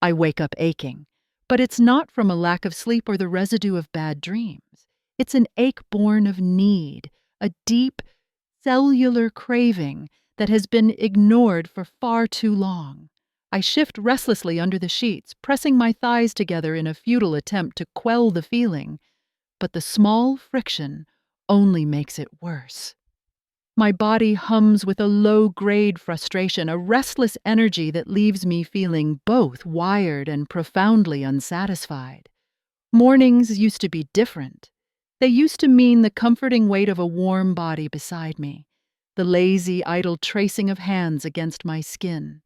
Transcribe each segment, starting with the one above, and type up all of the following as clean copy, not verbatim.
I wake up aching, but it's not from a lack of sleep or the residue of bad dreams. It's an ache born of need, a deep, cellular craving that has been ignored for far too long. I shift restlessly under the sheets, pressing my thighs together in a futile attempt to quell the feeling, but the small friction only makes it worse. My body hums with a low-grade frustration, a restless energy that leaves me feeling both wired and profoundly unsatisfied. Mornings used to be different. They used to mean the comforting weight of a warm body beside me, the lazy, idle tracing of hands against my skin,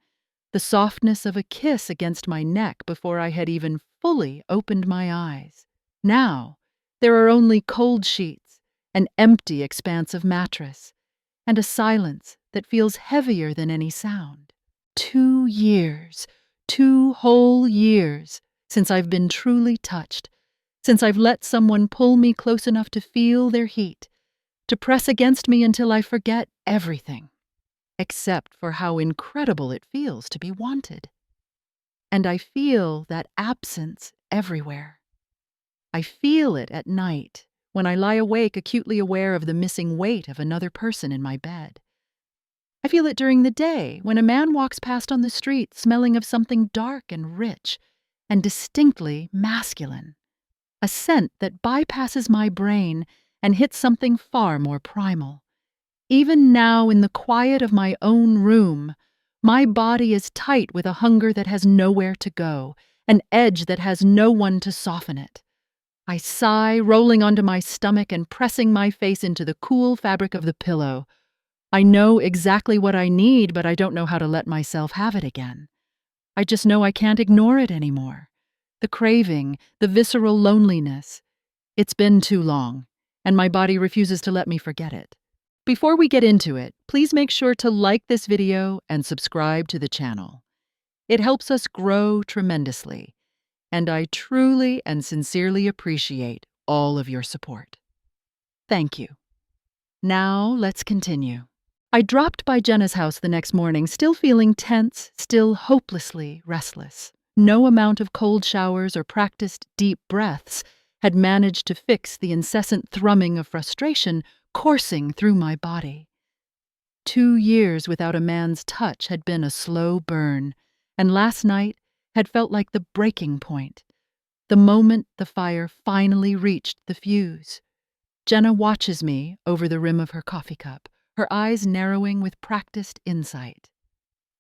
the softness of a kiss against my neck before I had even fully opened my eyes. Now, there are only cold sheets, an empty expanse of mattress, and a silence that feels heavier than any sound. 2 years, 2 whole years, since I've been truly touched, since I've let someone pull me close enough to feel their heat, to press against me until I forget everything, except for how incredible it feels to be wanted. And I feel that absence everywhere. I feel it at night, when I lie awake acutely aware of the missing weight of another person in my bed. I feel it during the day, when a man walks past on the street smelling of something dark and rich, and distinctly masculine. A scent that bypasses my brain and hits something far more primal. Even now, in the quiet of my own room, my body is tight with a hunger that has nowhere to go, an edge that has no one to soften it. I sigh, rolling onto my stomach and pressing my face into the cool fabric of the pillow. I know exactly what I need, but I don't know how to let myself have it again. I just know I can't ignore it anymore. The craving, the visceral loneliness. It's been too long, and my body refuses to let me forget it. Before we get into it, please make sure to like this video and subscribe to the channel. It helps us grow tremendously, and I truly and sincerely appreciate all of your support. Thank you. Now, let's continue. I dropped by Jenna's house the next morning, still feeling tense, still hopelessly restless. No amount of cold showers or practiced deep breaths had managed to fix the incessant thrumming of frustration coursing through my body. 2 years without a man's touch had been a slow burn, and last night had felt like the breaking point, the moment the fire finally reached the fuse. Jenna watches me over the rim of her coffee cup, her eyes narrowing with practiced insight.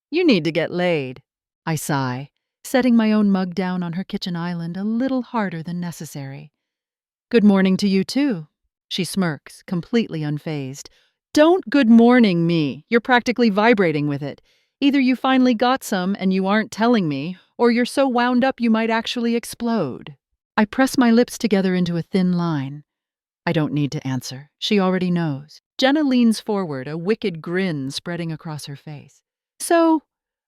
"You need to get laid," I sigh, setting my own mug down on her kitchen island a little harder than necessary. "Good morning to you, too," she smirks, completely unfazed. "Don't good morning me. You're practically vibrating with it. Either you finally got some and you aren't telling me, or you're so wound up you might actually explode." I press my lips together into a thin line. I don't need to answer. She already knows. Jenna leans forward, a wicked grin spreading across her face. "So,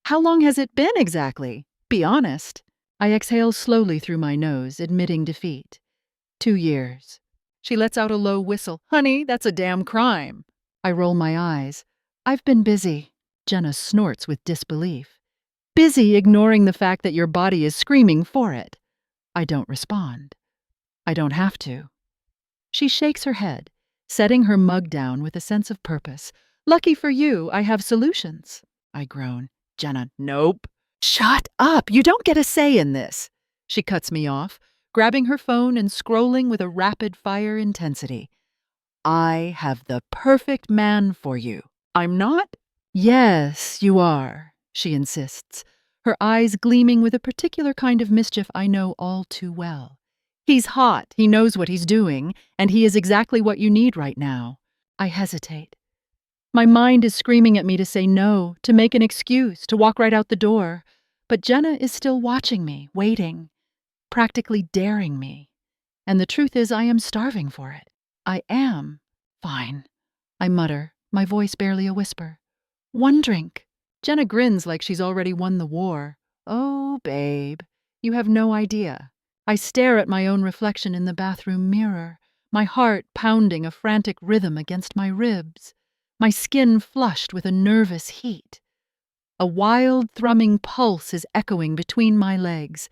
how long has it been exactly? Be honest." I exhale slowly through my nose, admitting defeat. 2 years. She lets out a low whistle. "Honey, that's a damn crime." I roll my eyes. "I've been busy." Jenna snorts with disbelief. "Busy ignoring the fact that your body is screaming for it." I don't respond. I don't have to. She shakes her head, setting her mug down with a sense of purpose. "Lucky for you, I have solutions." I groan. Jenna, "Nope." "Shut up! You don't get a say in this." She cuts me off, grabbing her phone and scrolling with a rapid-fire intensity. "I have the perfect man for you." "I'm not?" "Yes, you are," she insists, her eyes gleaming with a particular kind of mischief I know all too well. "He's hot, he knows what he's doing, and he is exactly what you need right now." I hesitate. My mind is screaming at me to say no, to make an excuse, to walk right out the door. But Jenna is still watching me, waiting, practically daring me. And the truth is I am starving for it. I am. "Fine," I mutter, my voice barely a whisper. "1 drink." Jenna grins like she's already won the war. "Oh, babe, you have no idea." I stare at my own reflection in the bathroom mirror, my heart pounding a frantic rhythm against my ribs, my skin flushed with a nervous heat. A wild, thrumming pulse is echoing between my legs.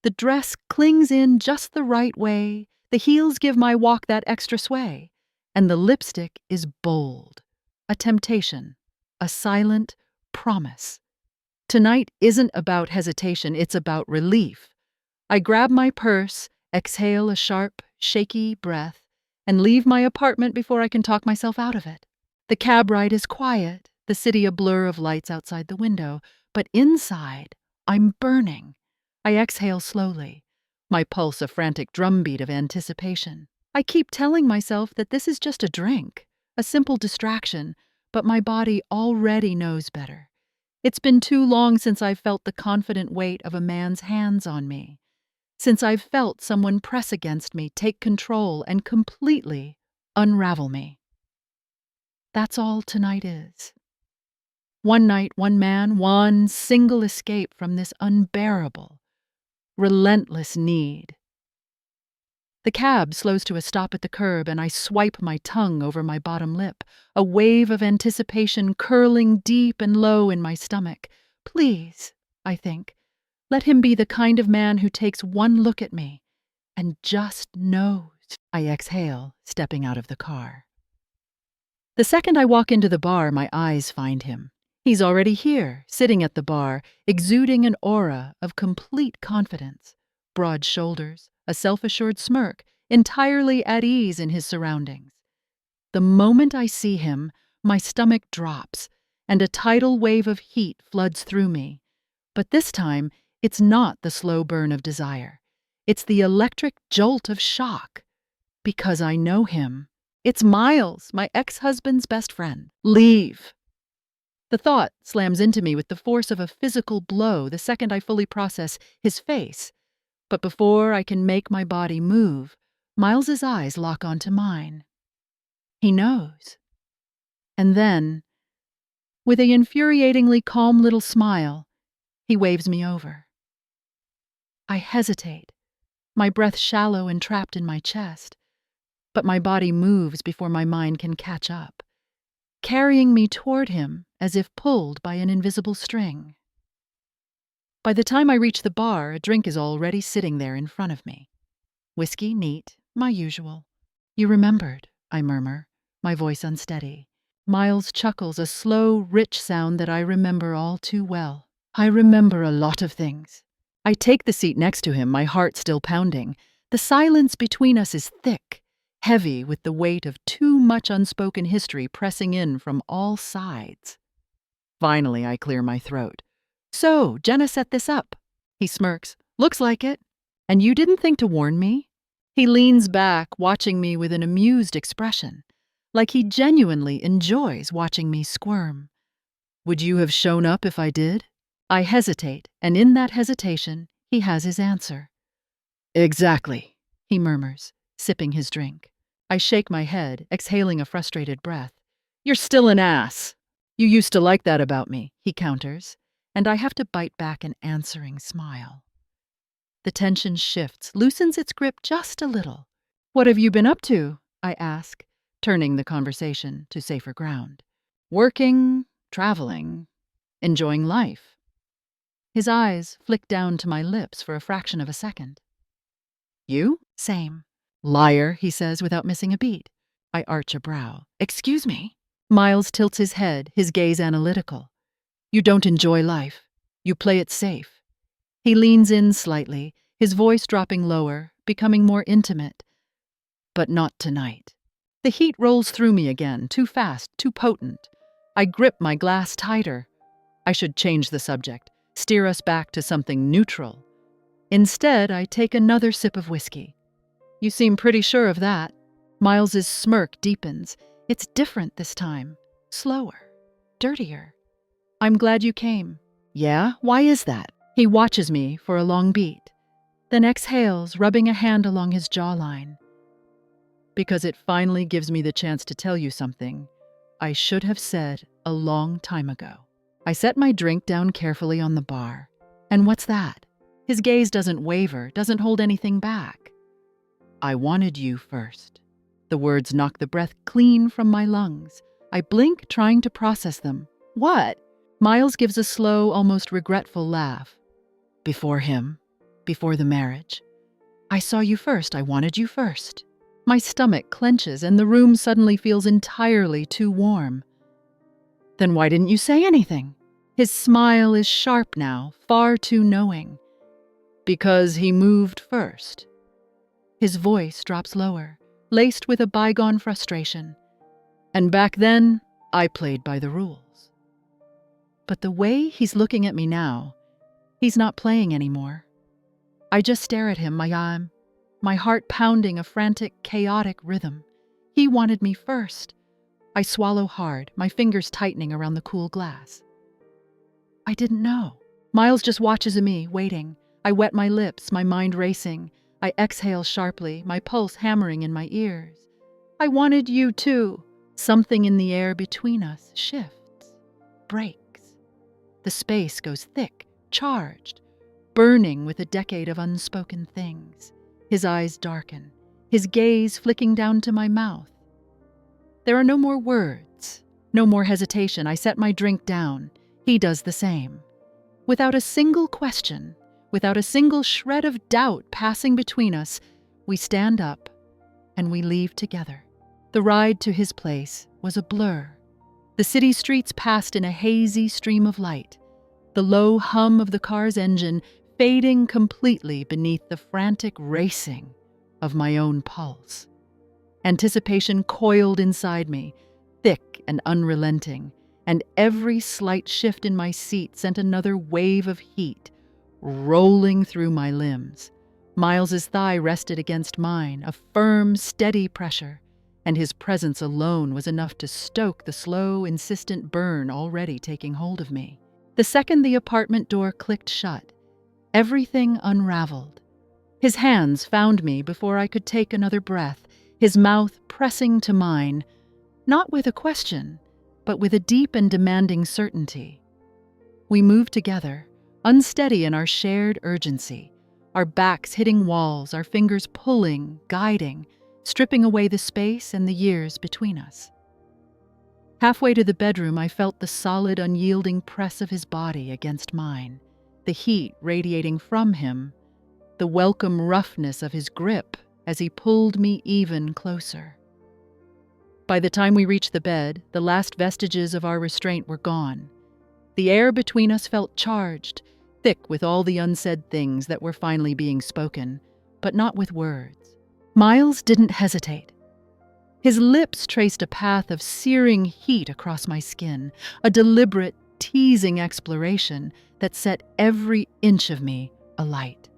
The dress clings in just the right way, the heels give my walk that extra sway, and the lipstick is bold. A temptation, a silent promise. Tonight isn't about hesitation, it's about relief. I grab my purse, exhale a sharp, shaky breath, and leave my apartment before I can talk myself out of it. The cab ride is quiet, the city a blur of lights outside the window, but inside, I'm burning. I exhale slowly, my pulse a frantic drumbeat of anticipation. I keep telling myself that this is just a drink, a simple distraction, but my body already knows better. It's been too long since I've felt the confident weight of a man's hands on me, since I've felt someone press against me, take control, and completely unravel me. That's all tonight is. One night, one man, one single escape from this unbearable, relentless need. The cab slows to a stop at the curb, and I swipe my tongue over my bottom lip, a wave of anticipation curling deep and low in my stomach. Please, I think, let him be the kind of man who takes one look at me and just knows. I exhale, stepping out of the car. The second I walk into the bar, my eyes find him. He's already here, sitting at the bar, exuding an aura of complete confidence. Broad shoulders, a self-assured smirk, entirely at ease in his surroundings. The moment I see him, my stomach drops, and a tidal wave of heat floods through me. But this time, it's not the slow burn of desire. It's the electric jolt of shock. Because I know him. It's Miles, my ex-husband's best friend. Leave. The thought slams into me with the force of a physical blow the second I fully process his face. But before I can make my body move, Miles's eyes lock onto mine. He knows. And then, with an infuriatingly calm little smile, he waves me over. I hesitate, my breath shallow and trapped in my chest, but my body moves before my mind can catch up, carrying me toward him as if pulled by an invisible string. By the time I reach the bar, a drink is already sitting there in front of me. Whiskey, neat, my usual. You remembered, I murmur, my voice unsteady. Miles chuckles, a slow, rich sound that I remember all too well. I remember a lot of things. I take the seat next to him, my heart still pounding. The silence between us is thick, heavy with the weight of too much unspoken history pressing in from all sides. Finally, I clear my throat. So, Jenna set this up. He smirks. Looks like it. And you didn't think to warn me? He leans back, watching me with an amused expression, like he genuinely enjoys watching me squirm. Would you have shown up if I did? I hesitate, and in that hesitation, he has his answer. Exactly, he murmurs, sipping his drink. I shake my head, exhaling a frustrated breath. You're still an ass. You used to like that about me, he counters, and I have to bite back an answering smile. The tension shifts, loosens its grip just a little. What have you been up to? I ask, turning the conversation to safer ground. Working, traveling, enjoying life. His eyes flick down to my lips for a fraction of a second. You? Same. Liar, he says without missing a beat. I arch a brow. Excuse me? Miles tilts his head, his gaze analytical. You don't enjoy life. You play it safe. He leans in slightly, his voice dropping lower, becoming more intimate. But not tonight. The heat rolls through me again, too fast, too potent. I grip my glass tighter. I should change the subject, steer us back to something neutral. Instead, I take another sip of whiskey. You seem pretty sure of that. Miles's smirk deepens. It's different this time. Slower. Dirtier. I'm glad you came. Yeah? Why is that? He watches me for a long beat, then exhales, rubbing a hand along his jawline. Because it finally gives me the chance to tell you something I should have said a long time ago. I set my drink down carefully on the bar. And what's that? His gaze doesn't waver, doesn't hold anything back. I wanted you first. The words knock the breath clean from my lungs. I blink, trying to process them. What? Miles gives a slow, almost regretful laugh. Before him, before the marriage. I saw you first, I wanted you first. My stomach clenches and the room suddenly feels entirely too warm. Then why didn't you say anything? His smile is sharp now, far too knowing. Because he moved first. His voice drops lower, laced with a bygone frustration. And back then, I played by the rules. But the way he's looking at me now, he's not playing anymore. I just stare at him, my heart pounding a frantic, chaotic rhythm. He wanted me first. I swallow hard, my fingers tightening around the cool glass. I didn't know. Miles just watches me, waiting. I wet my lips, my mind racing. I exhale sharply, my pulse hammering in my ears. I wanted you too. Something in the air between us shifts, breaks. The space goes thick, charged, burning with a decade of unspoken things. His eyes darken, his gaze flicking down to my mouth. There are no more words, no more hesitation. I set my drink down. He does the same. Without a single question, without a single shred of doubt passing between us, we stand up and we leave together. The ride to his place was a blur. The city streets passed in a hazy stream of light, the low hum of the car's engine fading completely beneath the frantic racing of my own pulse. Anticipation coiled inside me, thick and unrelenting, and every slight shift in my seat sent another wave of heat rolling through my limbs. Miles's thigh rested against mine, a firm, steady pressure, and his presence alone was enough to stoke the slow, insistent burn already taking hold of me. The second the apartment door clicked shut, everything unraveled. His hands found me before I could take another breath, his mouth pressing to mine, not with a question, but with a deep and demanding certainty. We moved together, unsteady in our shared urgency, our backs hitting walls, our fingers pulling, guiding, stripping away the space and the years between us. Halfway to the bedroom, I felt the solid, unyielding press of his body against mine, the heat radiating from him, the welcome roughness of his grip as he pulled me even closer. By the time we reached the bed, the last vestiges of our restraint were gone. The air between us felt charged, thick with all the unsaid things that were finally being spoken, but not with words. Miles didn't hesitate. His lips traced a path of searing heat across my skin, a deliberate, teasing exploration that set every inch of me alight.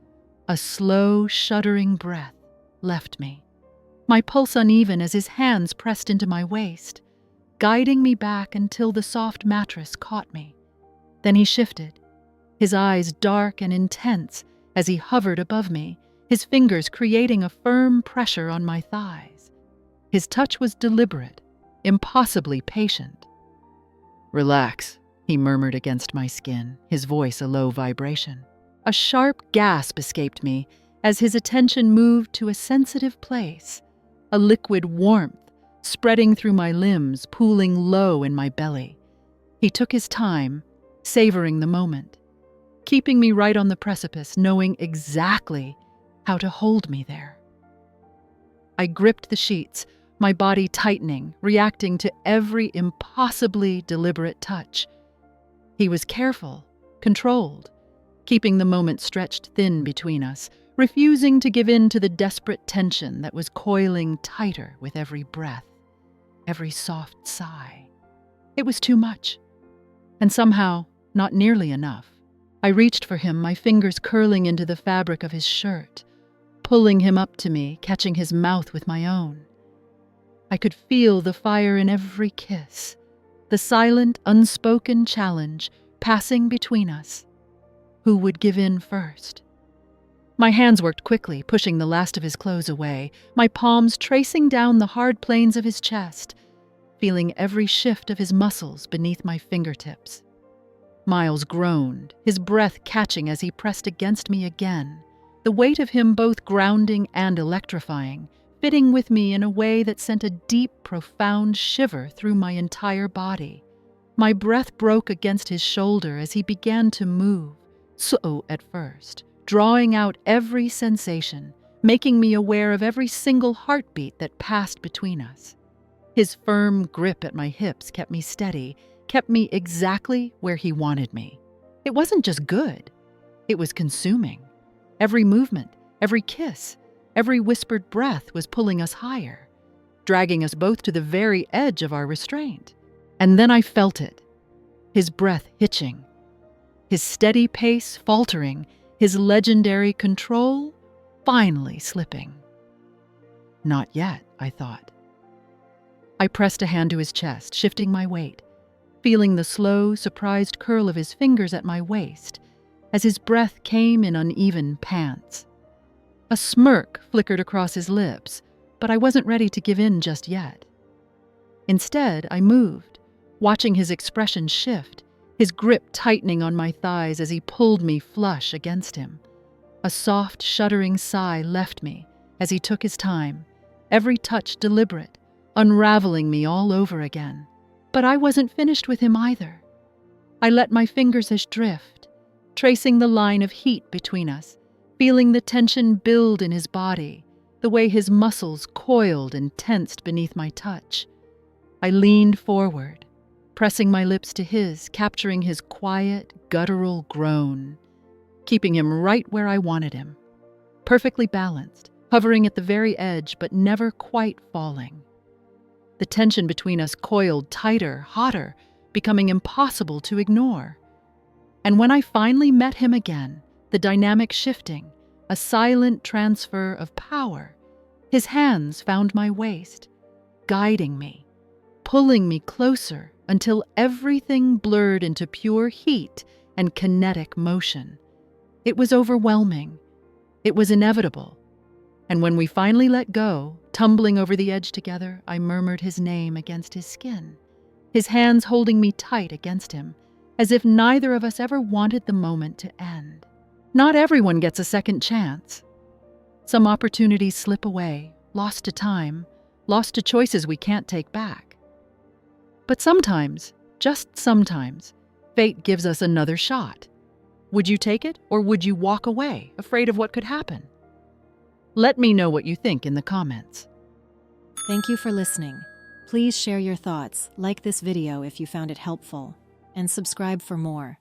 A slow, shuddering breath left me, my pulse uneven as his hands pressed into my waist, guiding me back until the soft mattress caught me. Then he shifted, his eyes dark and intense as he hovered above me, his fingers creating a firm pressure on my thighs. His touch was deliberate, impossibly patient. "Relax," he murmured against my skin, his voice a low vibration. A sharp gasp escaped me as his attention moved to a sensitive place, a liquid warmth spreading through my limbs, pooling low in my belly. He took his time, savoring the moment, keeping me right on the precipice, knowing exactly how to hold me there. I gripped the sheets, my body tightening, reacting to every impossibly deliberate touch. He was careful, controlled, keeping the moment stretched thin between us, refusing to give in to the desperate tension that was coiling tighter with every breath, every soft sigh. It was too much, and somehow not nearly enough. I reached for him, my fingers curling into the fabric of his shirt, pulling him up to me, catching his mouth with my own. I could feel the fire in every kiss, the silent, unspoken challenge passing between us. Who would give in first? My hands worked quickly, pushing the last of his clothes away, my palms tracing down the hard planes of his chest, feeling every shift of his muscles beneath my fingertips. Miles groaned, his breath catching as he pressed against me again, the weight of him both grounding and electrifying, fitting with me in a way that sent a deep, profound shiver through my entire body. My breath broke against his shoulder as he began to move, slow at first, drawing out every sensation, making me aware of every single heartbeat that passed between us. His firm grip at my hips kept me steady, kept me exactly where he wanted me. It wasn't just good, it was consuming. Every movement, every kiss, every whispered breath was pulling us higher, dragging us both to the very edge of our restraint. And then I felt it, his breath hitching, his steady pace faltering, his legendary control finally slipping. Not yet, I thought. I pressed a hand to his chest, shifting my weight, feeling the slow, surprised curl of his fingers at my waist as his breath came in uneven pants. A smirk flickered across his lips, but I wasn't ready to give in just yet. Instead, I moved, watching his expression shift, his grip tightening on my thighs as he pulled me flush against him. A soft, shuddering sigh left me as he took his time, every touch deliberate, unraveling me all over again. But I wasn't finished with him either. I let my fingers drift, tracing the line of heat between us, feeling the tension build in his body, the way his muscles coiled and tensed beneath my touch. I leaned forward, pressing my lips to his, capturing his quiet, guttural groan, keeping him right where I wanted him, perfectly balanced, hovering at the very edge but never quite falling. The tension between us coiled tighter, hotter, becoming impossible to ignore. And when I finally met him again, the dynamic shifting, a silent transfer of power, his hands found my waist, guiding me, pulling me closer until everything blurred into pure heat and kinetic motion. It was overwhelming. It was inevitable. And when we finally let go, tumbling over the edge together, I murmured his name against his skin, his hands holding me tight against him, as if neither of us ever wanted the moment to end. Not everyone gets a second chance. Some opportunities slip away, lost to time, lost to choices we can't take back. But sometimes, just sometimes, fate gives us another shot. Would you take it, or would you walk away, afraid of what could happen? Let me know what you think in the comments. Thank you for listening. Please share your thoughts, like this video if you found it helpful, and subscribe for more.